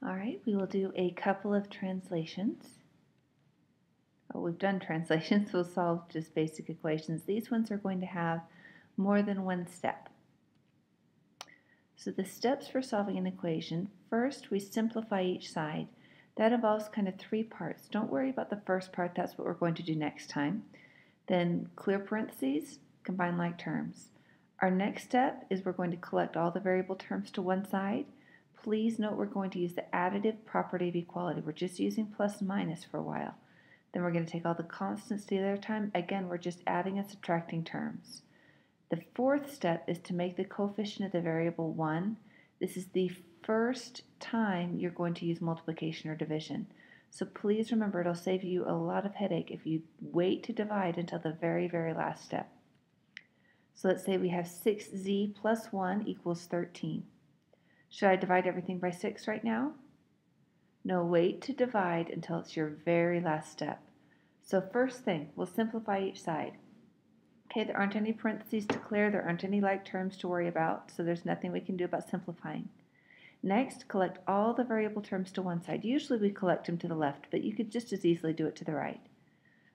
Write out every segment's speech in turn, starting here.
All right, we will do a couple of translations. Oh, we've done translations, we'll solve just basic equations. These ones are going to have more than one step. So the steps for solving an equation, first we simplify each side. That involves kind of three parts. Don't worry about the first part, that's what we're going to do next time. Then clear parentheses, combine like terms. Our next step is we're going to collect all the variable terms to one side. Please note we're going to use the additive property of equality. We're just using plus and minus for a while. Then we're going to take all the constants to the other time. Again, we're just adding and subtracting terms. The fourth step is to make the coefficient of the variable 1. This is the first time you're going to use multiplication or division. So please remember, it'll save you a lot of headache if you wait to divide until the very, very last step. So let's say we have 6z plus 1 equals 13. Should I divide everything by 6 right now? No, wait to divide until it's your very last step. So first thing, we'll simplify each side. Okay, there aren't any parentheses to clear, there aren't any like terms to worry about, so there's nothing we can do about simplifying. Next, collect all the variable terms to one side. Usually we collect them to the left, but you could just as easily do it to the right.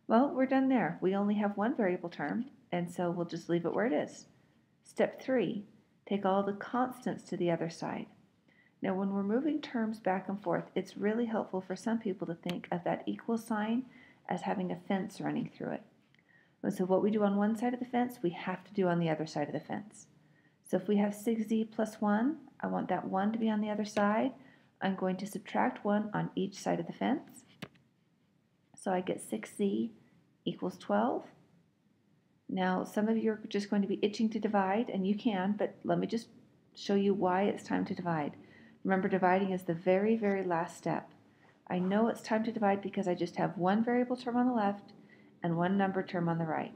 Well, we're done there. We only have one variable term, and so we'll just leave it where it is. Step 3, take all the constants to the other side. Now when we're moving terms back and forth, it's really helpful for some people to think of that equal sign as having a fence running through it. And so what we do on one side of the fence, we have to do on the other side of the fence. So if we have 6z plus 1, I want that 1 to be on the other side. I'm going to subtract 1 on each side of the fence. So I get 6z equals 12. Now some of you are just going to be itching to divide, and you can, but let me just show you why it's time to divide. Remember, dividing is the very, very last step. I know it's time to divide because I just have one variable term on the left and one number term on the right.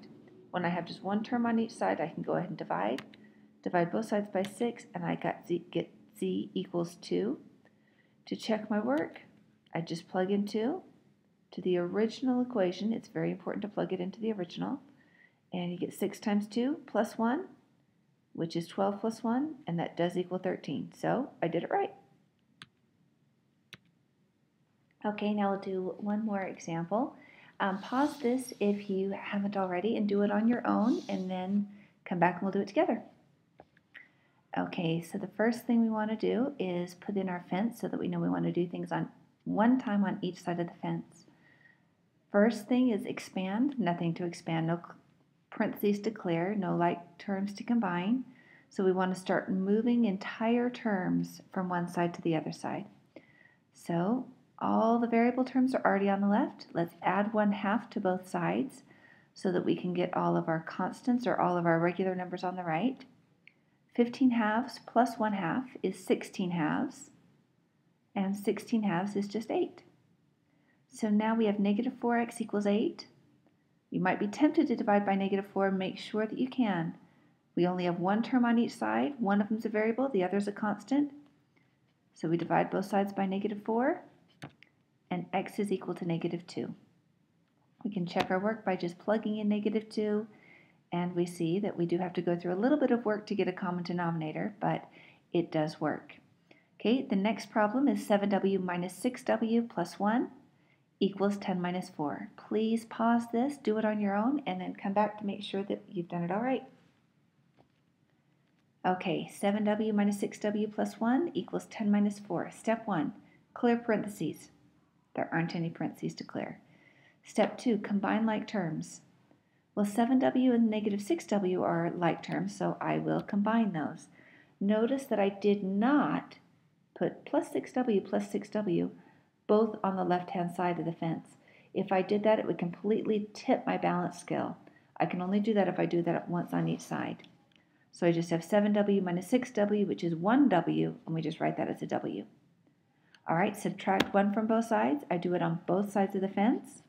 When I have just one term on each side, I can go ahead and divide both sides by 6, and I get z equals 2. To check my work, I just plug in 2 to the original equation. It's very important to plug it into the original. And you get 6 times 2 plus 1, which is 12 plus 1, and that does equal 13. So I did it right. Okay, now we'll do one more example. Pause this if you haven't already and do it on your own, and then come back and we'll do it together. Okay, so the first thing we want to do is put in our fence so that we know we want to do things on one time on each side of the fence. First thing is expand, nothing to expand, no parentheses to clear, no like terms to combine. So we want to start moving entire terms from one side to the other side. So all the variable terms are already on the left. Let's add 1/2 to both sides so that we can get all of our constants or all of our regular numbers on the right. 15 halves plus 1/2 is 16 halves, and 16 halves is just 8. So now we have negative 4x equals 8. You might be tempted to divide by negative 4. Make sure that you can. We only have one term on each side. One of them is a variable, the other is a constant. So we divide both sides by negative 4, and x is equal to negative 2. We can check our work by just plugging in negative 2, and we see that we do have to go through a little bit of work to get a common denominator, but it does work. Okay, the next problem is 7w minus 6w plus 1 equals 10 minus 4. Please pause this, do it on your own, and then come back to make sure that you've done it all right. Okay, 7w minus 6w plus 1 equals 10 minus 4. Step 1, clear parentheses. There aren't any parentheses to clear. Step 2, combine like terms. Well, 7w and negative 6w are like terms, so I will combine those. Notice that I did not put plus 6w both on the left-hand side of the fence. If I did that, it would completely tip my balance scale. I can only do that if I do that once on each side. So I just have 7w minus 6w, which is 1w, and we just write that as a w. All right, subtract 1 from both sides. I do it on both sides of the fence.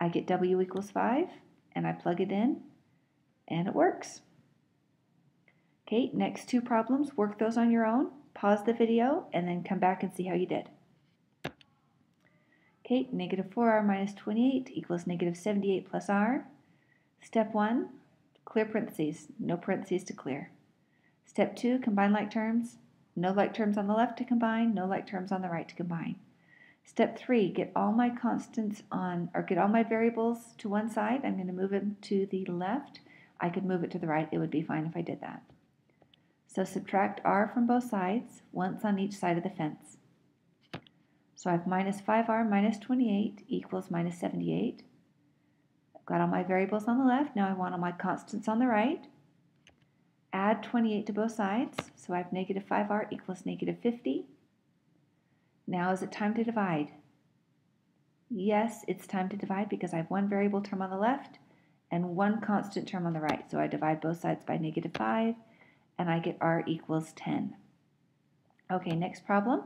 I get w equals 5, and I plug it in, and it works. Okay, next two problems, work those on your own. Pause the video, and then come back and see how you did. Okay, negative 4r minus 28 equals negative 78 plus r. Step 1, clear parentheses. No parentheses to clear. Step 2, combine like terms. No like terms on the left to combine, no like terms on the right to combine. Step 3, get all my constants on, or get all my variables to one side. I'm going to move them to the left. I could move it to the right. It would be fine if I did that. So subtract r from both sides, once on each side of the fence. So I have minus 5r minus 28 equals minus 78. I've got all my variables on the left. Now I want all my constants on the right. Add 28 to both sides. So I have negative 5r equals negative 50. Now is it time to divide? Yes, it's time to divide because I have one variable term on the left and one constant term on the right. So I divide both sides by negative 5 and I get r equals 10. Okay, next problem.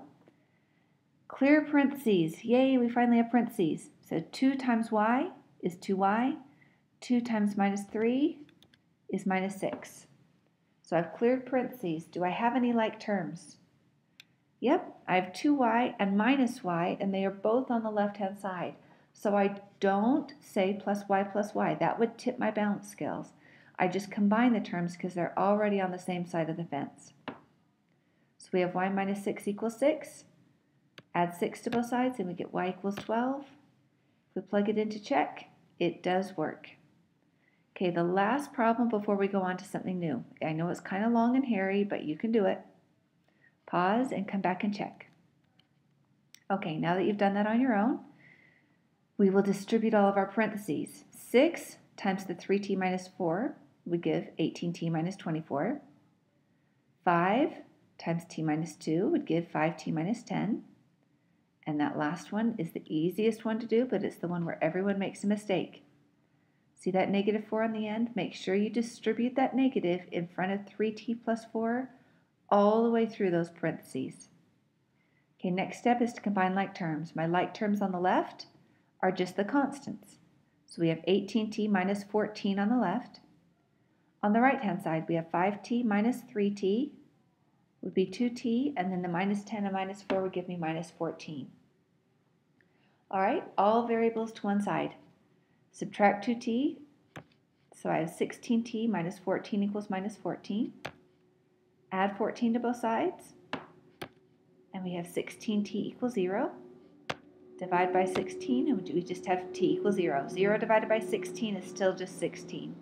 Clear parentheses. Yay, we finally have parentheses. So 2 times y is 2y. 2 times minus 3 is minus 6. So I've cleared parentheses. Do I have any like terms? Yep, I have 2y and minus y, and they are both on the left-hand side. So I don't say plus y. That would tip my balance scales. I just combine the terms because they're already on the same side of the fence. So we have y minus 6 equals 6. Add 6 to both sides, and we get y equals 12. If we plug it in to check, it does work. Okay, the last problem before we go on to something new. I know it's kind of long and hairy, but you can do it. Pause and come back and check. Okay, now that you've done that on your own, we will distribute all of our parentheses. 6 times the 3t minus 4 would give 18t minus 24. 5 times t minus 2 would give 5t minus 10. And that last one is the easiest one to do, but it's the one where everyone makes a mistake. See that negative 4 on the end? Make sure you distribute that negative in front of 3t plus 4 all the way through those parentheses. Okay, next step is to combine like terms. My like terms on the left are just the constants. So we have 18t minus 14 on the left. On the right-hand side, we have 5t minus 3t would be 2t, and then the minus 10 and minus 4 would give me minus 14. All right, all variables to one side. Subtract 2t, so I have 16t minus 14 equals minus 14. Add 14 to both sides, and we have 16t equals 0. Divide by 16, and we just have t equals 0. 0 divided by 16 is still just 16.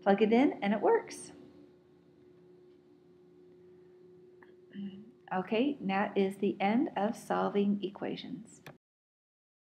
Plug it in, and it works. Okay, that is the end of solving equations.